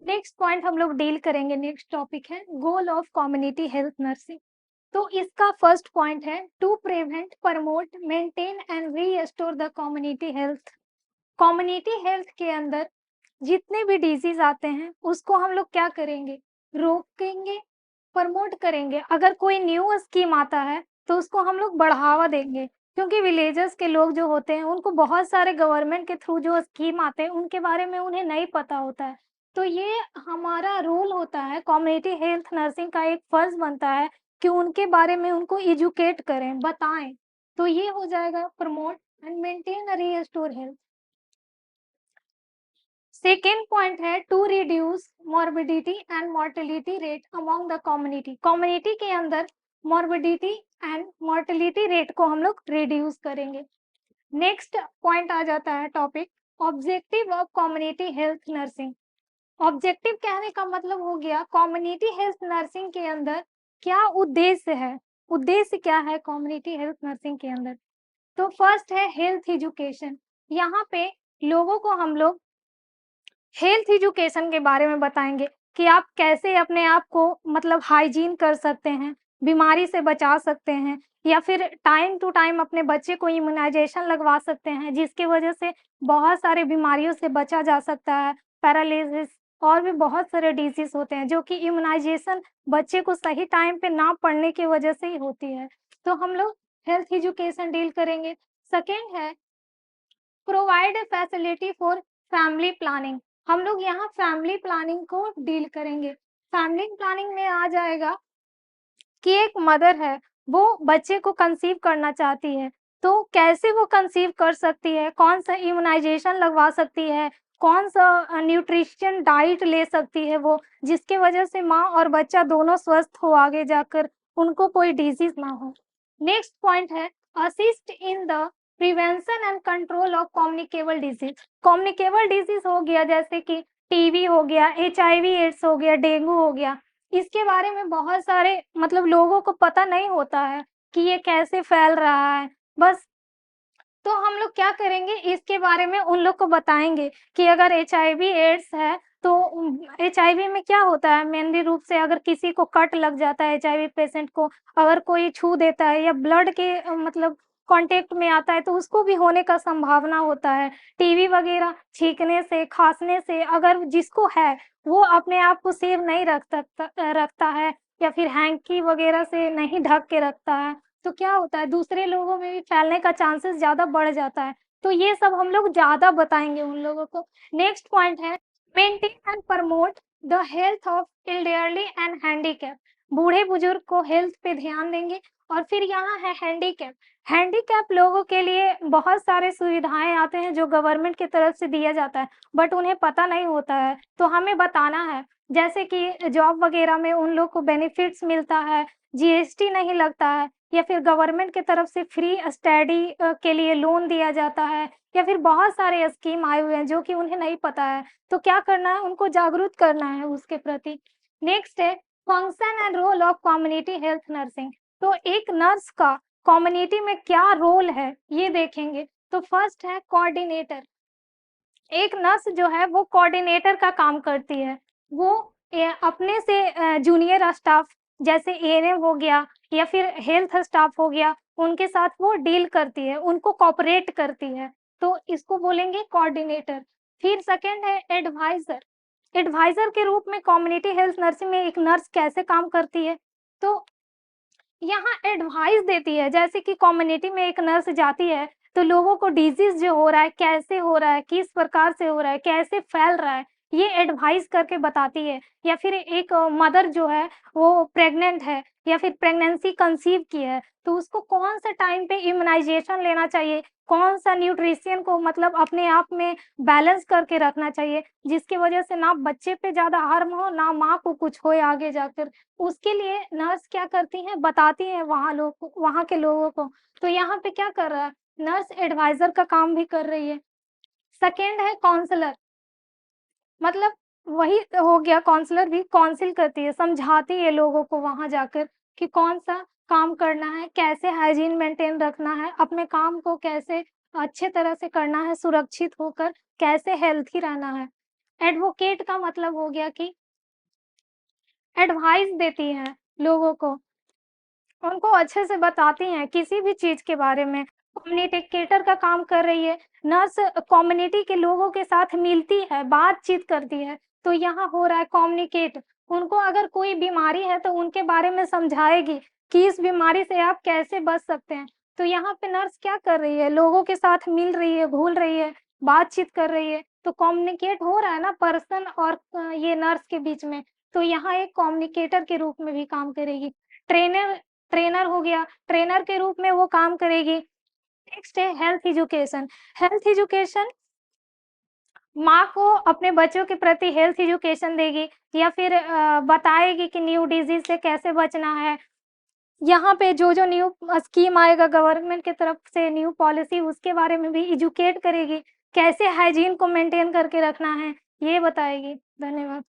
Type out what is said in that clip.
Next point हम लोग deal करेंगे, नेक्स्ट टॉपिक है goal of community health nursing. तो इसका फर्स्ट पॉइंट है to prevent, promote, maintain and restore the community health. Community health के अंदर जितने भी डिजीज आते हैं उसको हम लोग क्या करेंगे, रोकेंगे, प्रमोट करेंगे। अगर कोई न्यू स्कीम आता है तो उसको हम लोग बढ़ावा देंगे, क्योंकि विलेजेस के लोग जो होते हैं उनको बहुत सारे गवर्नमेंट के थ्रू जो स्कीम आते हैं उनके बारे में उन्हें नहीं पता होता है। तो ये हमारा रोल होता है, कम्युनिटी हेल्थ नर्सिंग का एक फर्ज बनता है कि उनके बारे में उनको एजुकेट करें, बताएं। तो ये हो जाएगा promote and maintain restore health. Second point है to reduce morbidity and mortality rate among the community. Community के अंदर मॉर्बिडिटी एंड मोर्टेलिटी रेट को हम लोग रिड्यूस करेंगे। नेक्स्ट पॉइंट आ जाता है topic objective of community health nursing. Objective कहने का मतलब हो गया कम्युनिटी हेल्थ नर्सिंग के अंदर क्या उद्देश्य है, उद्देश्य क्या है कम्युनिटी हेल्थ नर्सिंग के अंदर। तो फर्स्ट है हेल्थ एजुकेशन। यहाँ पे लोगों को हम लोग हेल्थ एजुकेशन के बारे में बताएंगे कि आप कैसे अपने आप को मतलब हाइजीन कर सकते हैं, बीमारी से बचा सकते हैं, या फिर टाइम टू टाइम अपने बच्चे को इम्यूनाइजेशन लगवा सकते हैं, जिसकी वजह से बहुत सारे बीमारियों से बचा जा सकता है। पैरालिसिस और भी बहुत सारे डिजीज होते हैं जो कि इम्यूनाइजेशन बच्चे को सही टाइम पे ना पड़ने की वजह से ही होती है। तो हम लोग हेल्थ एजुकेशन डील करेंगे। सेकेंड है provide facility for family planning. हम लोग यहाँ फैमिली प्लानिंग को डील करेंगे। फैमिली प्लानिंग में आ जाएगा कि एक मदर है, वो बच्चे को कंसीव करना चाहती है, तो कैसे वो कंसीव कर सकती है, कौन सा इम्यूनाइजेशन लगवा सकती है, कौन सा न्यूट्रिशन डाइट ले सकती है वो, जिसकी वजह से माँ और बच्चा दोनों स्वस्थ हो, आगे जाकर उनको कोई डिजीज ना हो। नेक्स्ट पॉइंट है assist in the prevention and control of communicable disease. Communicable disease हो गया जैसे कि टीबी हो गया, एचआईवी एड्स हो गया, डेंगू हो गया। इसके बारे में बहुत सारे मतलब लोगों को पता नहीं होता है कि ये कैसे फैल रहा है। बस तो हम लोग क्या करेंगे, इसके बारे में उन लोग को बताएंगे कि अगर एचआईवी एड्स है तो एचआईवी में क्या होता है, मेनली रूप से अगर किसी को कट लग जाता है, एचआईवी पेशेंट को अगर कोई छू देता है या ब्लड के मतलब कांटेक्ट में आता है तो उसको भी होने का संभावना होता है। टीवी वगैरह छींकने से, खांसने से अगर जिसको है वो अपने आप को सेव नहीं रखता है, या फिर हैंकी वगैरह से नहीं ढक के रखता है, तो क्या होता है दूसरे लोगों में भी फैलने का चांसेस ज़्यादा बढ़ जाता है। तो ये सब हम लोग ज़्यादा बताएँगे उन लोगों को। नेक्स्ट पॉइंट है maintain and promote the health of elderly and handicap. बूढ़े-बुजुर्ग को हेल्थ पे ध्यान देंगे। और फिर यहाँ है हैंडीकैप। हैंडीकैप लोगों के लिए बहुत सारे सुविधाएँ आते हैं जो गवर्नमेंट की तरफ से दिया जाता है, बट उन्हें पता नहीं होता है, तो हमें बताना है। जैसे कि जॉब वगैरह में उन लोग को बेनिफिट्स मिलता है, जीएसटी नहीं लगता है, या फिर गवर्नमेंट की तरफ से फ्री स्टडी के लिए लोन दिया जाता है, या फिर बहुत सारे स्कीम आए हुए हैं जो कि उन्हें नहीं पता है। तो क्या करना है, उनको जागरूक करना है उसके प्रति। नेक्स्ट है function and role of community health nursing. तो एक नर्स का कम्युनिटी में क्या रोल है ये देखेंगे। तो फर्स्ट है कोऑर्डिनेटर। एक नर्स जो है वो कोऑर्डिनेटर का काम करती है। वो अपने से जूनियर स्टाफ जैसे एएनएम हो गया या फिर हेल्थ स्टाफ हो गया, उनके साथ वो डील करती है, उनको कोऑपरेट करती है। तो इसको बोलेंगे कोऑर्डिनेटर। फिर सेकंड है एडवाइजर। एडवाइजर के रूप में कम्युनिटी हेल्थ नर्सिंग में एक नर्स कैसे काम करती है, तो यहाँ एडवाइस देती है। जैसे कि कम्युनिटी में एक नर्स जाती है तो लोगों को डिजीज जो हो रहा है, कैसे हो रहा है, किस प्रकार से हो रहा है, कैसे फैल रहा है, ये एडवाइस करके बताती है। या फिर एक मदर जो है वो प्रेग्नेंट है या फिर प्रेगनेंसी कंसीव की है, तो उसको कौन सा टाइम पे इम्यूनाइजेशन लेना चाहिए, कौन सा न्यूट्रिशन को मतलब अपने आप में बैलेंस करके रखना चाहिए, जिसकी वजह से ना बच्चे पे ज्यादा हार्म हो, ना माँ को कुछ हो आगे जाकर। उसके लिए नर्स क्या करती हैं, बताती हैं वहाँ के लोगों को। तो यहाँ पे क्या कर रहा है, नर्स एडवाइजर का काम भी कर रही है। सेकेंड है काउंसलर। मतलब वही हो गया, काउंसलर भी काउंसिल करती है, समझाती है लोगों को वहां जाकर कि कौन सा काम करना है, कैसे हाइजीन मेंटेन रखना है, अपने काम को कैसे अच्छे तरह से करना है, सुरक्षित होकर कैसे हेल्थी रहना है। एडवोकेट का मतलब हो गया कि एडवाइस देती हैं लोगों को, उनको अच्छे से बताती हैं किसी भी चीज़ के बारे में। कम्युनिकेटर का काम कर रही है, नर्स कम्युनिटी के लोगों के साथ मिलती है, बातचीत करती है, तो यहाँ हो रहा है कम्युनिकेट। उनको अगर कोई बीमारी है तो उनके बारे में समझाएगी कि इस बीमारी से आप कैसे बच सकते हैं। तो यहाँ पे नर्स क्या कर रही है? लोगों के साथ मिल रही है, घुल रही है, बातचीत कर रही है, तो कम्युनिकेट हो रहा है ना पर्सन और ये नर्स के बीच में। तो यहाँ एक कम्युनिकेटर के रूप में भी काम करेगी। ट्रेनर ट्रेनर हो गया, ट्रेनर के रूप में वो काम करेगी। नेक्स्ट है हेल्थ एजुकेशन। हेल्थ एजुकेशन माँ को अपने बच्चों के प्रति हेल्थ एजुकेशन देगी या फिर बताएगी कि न्यू डिजीज से कैसे बचना है। यहाँ पे जो न्यू स्कीम आएगा गवर्नमेंट की तरफ से, न्यू पॉलिसी, उसके बारे में भी एजुकेट करेगी। कैसे हाइजीन को मेंटेन करके रखना है, ये बताएगी। धन्यवाद।